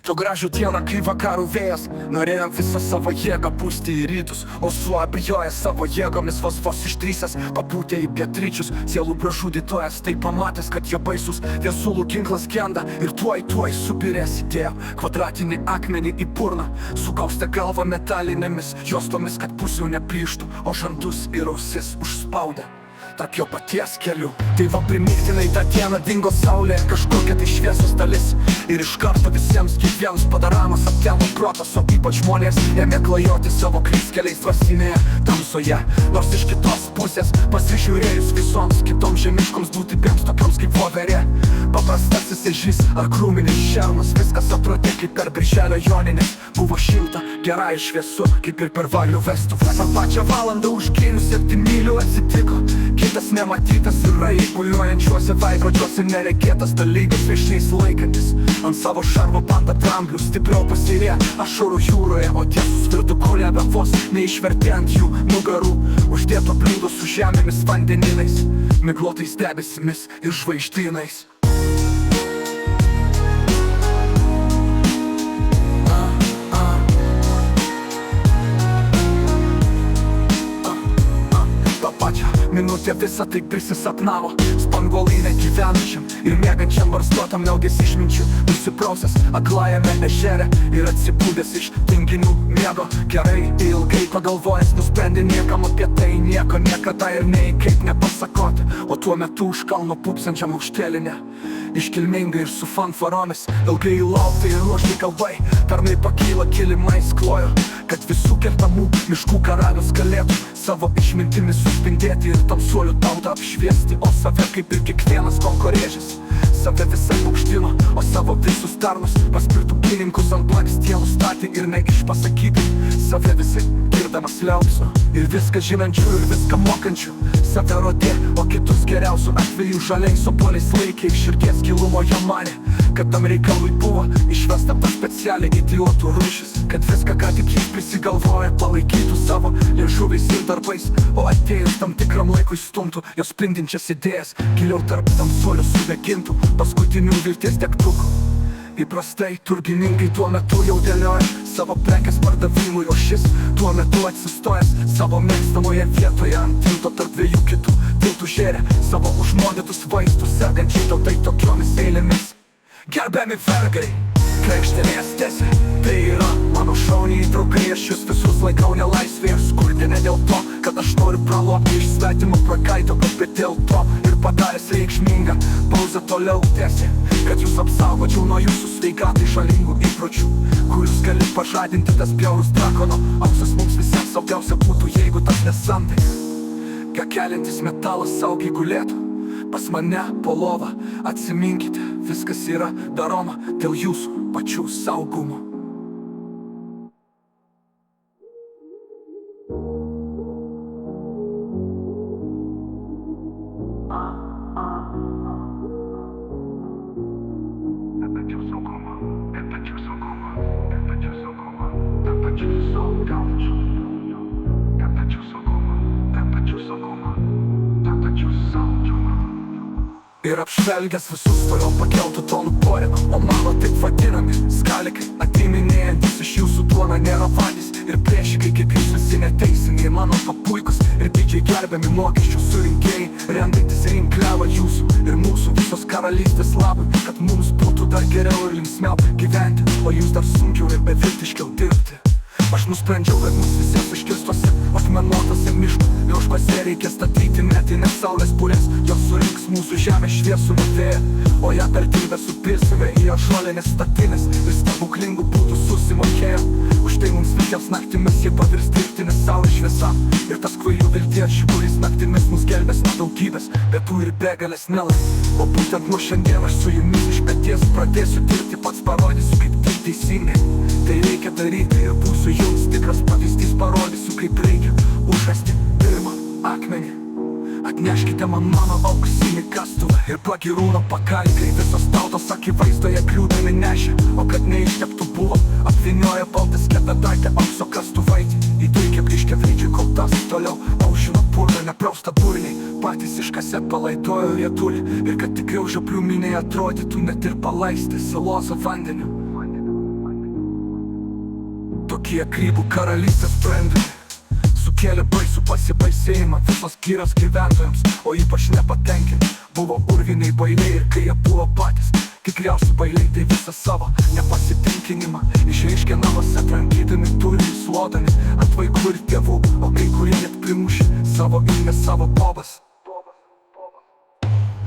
Tu gražių dieną, kai vakarų vėjas norėjom visą savo jėgą pūsti į rytus, o suabejoja savo jėgomis vos išdrįsęs papūtė į pietryčius. Sielų pražudytojas tai pamatęs, kad jie baisus, viesulų ginklas genda ir tuoj subirės idėja. Kvadratinį akmenį į burną sukaustė galvą metalinėmis juostomis, kad pusių neplyštų, o žandus ir ausis užspaudė tarp jo paties kelių. Tai va primygtinai tą dieną dingo saulė, kažkokia tai šviesos dalis, ir iš karto visiems kiekvienas padaramas aptemo protas, o ypač žmonės ėmė klajoti savo klystkeliais dvasinėje tamsoje. Nors iš kitos pusės pasižiūrėjus visoms kitoms žemiškoms būtybėms, tokioms kaip voverė, paprastasis ežys ar krūminis šernas, viskas atrodė kaip per birželio jonines. Buvo šilta, gerai ir šviesu, kaip ir per varlių vestuvės. Tą pačią valandą už kelių 7 mylių atsitiko kitas nematytas ir raibuliuojančiuose veidrodžiuose neregėtas dalykas, viešniais laikantis ant savo šarvo bandą dramblių, stipriau pasirė ašarų jūroje, o tiesus virtų kolebė vos neišvertė ant jų nugarų, uždėto bliūdo su žemėmis vandeninais, miglotais debesimis ir žvaigždynais. Minutė visą tai prisisapnavo spanguolyne gyvenančiam ir mėgančiam barzdotam liaudies išminčių, nusiprausęs aklajame ežere ir atsibūdęs iš tinginių miego. Gerai ilgai pagalvojęs nusprendė niekam apie tai nieko niekada ir nei kaip nepasakoti, o tuo metu už kalno pūpsančiam aukštėlinė iškilmingai ir su fanfaromis ilgai lauktai ir ruoštai kalbai pernai pakyla kilimais klojo, kad visų kertamų miškų karalius galėtų savo išmintimi suspindėti ir tamsuolių tautą apšviesti, o save kaip ir kiekvienas konkorėžis save visai aukštino, o savo visus tarnus paspirtų gininkus ant blakstienų statė ir neišpasakyti save visi girdamas liaupso ir viską žinančių ir viską mokančių save rodė, o kitus geriausių atveju žaliais obuoliais laikė. Iš širdies gilumo jo manė, kad tam reikalui buvo išvesta pas specialiai idiotų rūšis, kad viską, ką tik jis prisigalvoja, palaikytų savo liežuviais ir darbais, o atėjus tam tikram laikui stumtų jos spindinčias idėjas giliau tarp tamsuolių sudegintų paskutinių vilties degtukų. Įprastai turgininkai tuo metu jau dėlioja savo prekės pardavimui, o šis tuo metu atsistojęs savo mėgstamoje vietoje ant tilto tarp dviejų kitų tiltų žėrė savo užnuodytus vaistus sergančiai tautai tokiomis eilėmis. Gerbiami vergai, krekštelės tiesiai, tai yra mano šauniai draugai, aš jūs visus laikau nelaisvėje skurde, ne dėl to, kad aš noriu pralopti iš svetimo prakaito, bet dėl to ir padaręs reikšmingą pauzę toliau tęsė, kad jūs apsaugočiau nuo jūsų sveikatai žalingų įpročių, kurius gali pažadinti tas bjaurus drakono auksas. Mums visiems saugiausia būtų, jeigu tas nesantai keliantis metalas saugiai gulėtų pas mane po lovą. Atsiminkite, viskas yra daroma dėl jūsų pačių saugumo. Ir apžvelgęs visus toliau pakeltų tonų porėną, o mano taip vadinami skalikai, atiminėjantis iš jūsų duona nėra vagys ir priešikai, kaip jūs visi neteisiniai mano papuikus ir didžiai gerbiami mokesčių surinkėjai, rendantis rinkliavą jūsų ir mūsų visos karalystės labui, kad mums būtų dar geriau ir linksmiau gyventi, o jūs dar sunkiau ir beviltiškiau dirbti. Aš nusprendžiau, kad mus visiems iškirstose akmenuotose miškų ir užpasė reikia statyti metinės saulės pūlės, jos surinks mūsų žemę šviesų vėją, o ją per tilbę supirsime į ąžuolines statinės ir stebuklingų būdų susimokėję. Už tai mums visiems naktimis jie pavirs dirbtinė saulės šviesa ir tas kvailių vilties žiburis naktimis mus gelbės nuo daugybės bėdų ir begalės nelaimės. O būtent nuo šiandien aš su jumis iš peties pradėsiu dirbti, pats parodysiu kaip tai teisingai. Tai reikia daryti ir būsiu jums tikras pavyzdys, parodysiu kaip reikia užrasti pirmą akmenį. Atneškite man mano auksinį kastuvą ir pagyrūno pakalkai, visos tautos akivaizdoje kliūdami nešė, o kad neišteptų buvo apvynioja baltas kepėdaitę aukso kastuvaitį. Įdulkė blyškia veidžiui, kol tas toliau aušino purną neprausta burniai, patys iškasė palaidojo rietulį ir kad tikriau žioplių miniai atrodytų net ir palaisti salozą vandeniu. Magija grybų karalystės sprendimai sukėlė baisų pasibaisėjimą visos girios gyventojams, o ypač nepatenkinti buvo urviniai bailiai. Ir kai jie buvo patys tikriausi bailiai, tai visą savo nepasitenkinimą išreiškė namuose, trankydami turinį slodami ant vaikų ir tėvų, o kai kurie net primušė savo ilmę, savo bobas.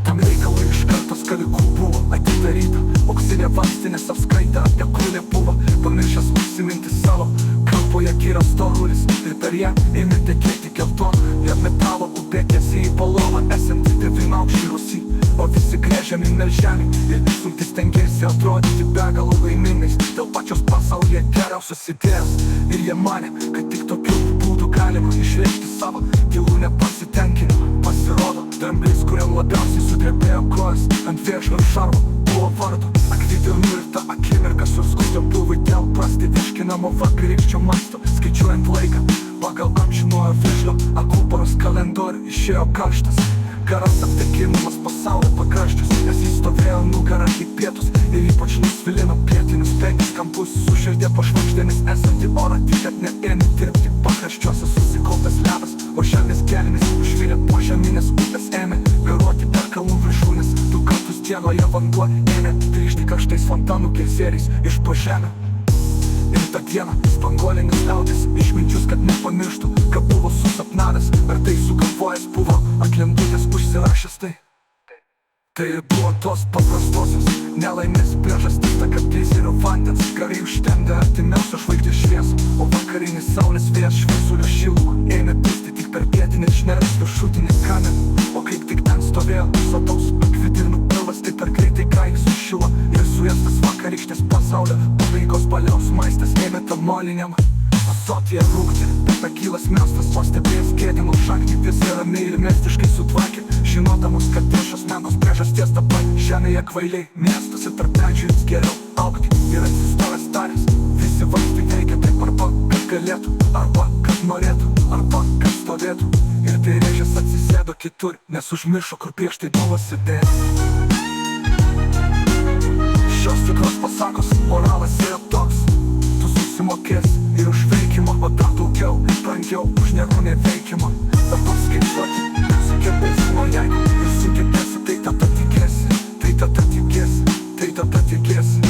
Tam reikalui iš karto skalikų buvo atidaryta, auksinė vaistinės apskaita apie kurį buvo pamiršęs užsiminti savo kalboje kyras storulis, ir per ją ėmė tekėti geltoną ir metalo upė tiesiai į palovą esantį devynaukštį rūsį, o visi gręžiami melželį ir sunkiai stengėsi atrodyti be galo laimingais dėl pačios pasaulyje geriausios idėjos. Ir jie manė, kad tik tokiu būdu galima išreikšti savo gilų nepasitenkinimą. Pasirodo, dramblys, kuriam labiausiai sudrebėjo kojas ant vėžio ir šarvo, buvo vardu akvidirnų, ir ta akimirka suskutė buvai dėl prastai virškinamo vakarykščio masto. Skaičiuojant laiką pagal amžinojo vėžlio akuparos kalendorių išėjo karštas garas aptekimas pasaulio pakraščius, nes jis stovėjo nugarą į pietus ir ypač nusvilino pietinius penkis kampus su širdė pašvakštėmis esantį orą, tik kad neėmė dirbti pakraščiuose susikaupęs ledas, o žemės gelmės užvilė po žeminės upės ėmė vairuoti per kalnų viršūnes. 2 kartus dienoje vanduo ėmė trykšti karštais fontanų geizeriais iš po žemę. Ir tą dieną spanguolinis liaudis išminčius, kad nepamirštų, ką buvo susapnavęs, ar tai sugalvojęs buvo ant lentutės užsirašęs tai. Tai ir buvo tos paprastosios nelaimės priežastis, ta kad geizerio vandens garai užtemdė artimiausią žvaigždės šviesą, o vakarinis saulės vėjas šviesulio šilumą ėmė pisti tik per pietinį žnerės viršutinį kamerą, o kaip tik ten stovėjo sotaus akvidirnų pilvas, tai per greitai kailis sušilo ir suėstas vakarykštės pasaulio pabaigos baliaus maistas ėmė tamoliniam asotyje rūgti. Bet akylas mestas, o stebėjęs gėdimo šaknį visi ramiai ir mestiškai sutvakė, žinodamus, kad dėl šios menkos priežasties dabar žemėje kvailiai miestuose tarp medžių jums geriau augti. Ir atsistojęs taręs, visi vaistai veikia taip, arba kad galėtų, arba kad norėtų, arba kad stovėtų. Ir tai rėžęs atsisėdo kitur, nes užmiršo, kur prieš tai buvo sėdėjęs. Šios tikros pasakos moralas yra toks: tu susimokės ir už veikimą, o dar daugiau, brangiau už nieko neveikimą. Dabar skaičiuoti sugebėsi, o jeigu ir sugebėsi, tai tada tikėsi, tai tada tikėsi, tai tada tikėsi.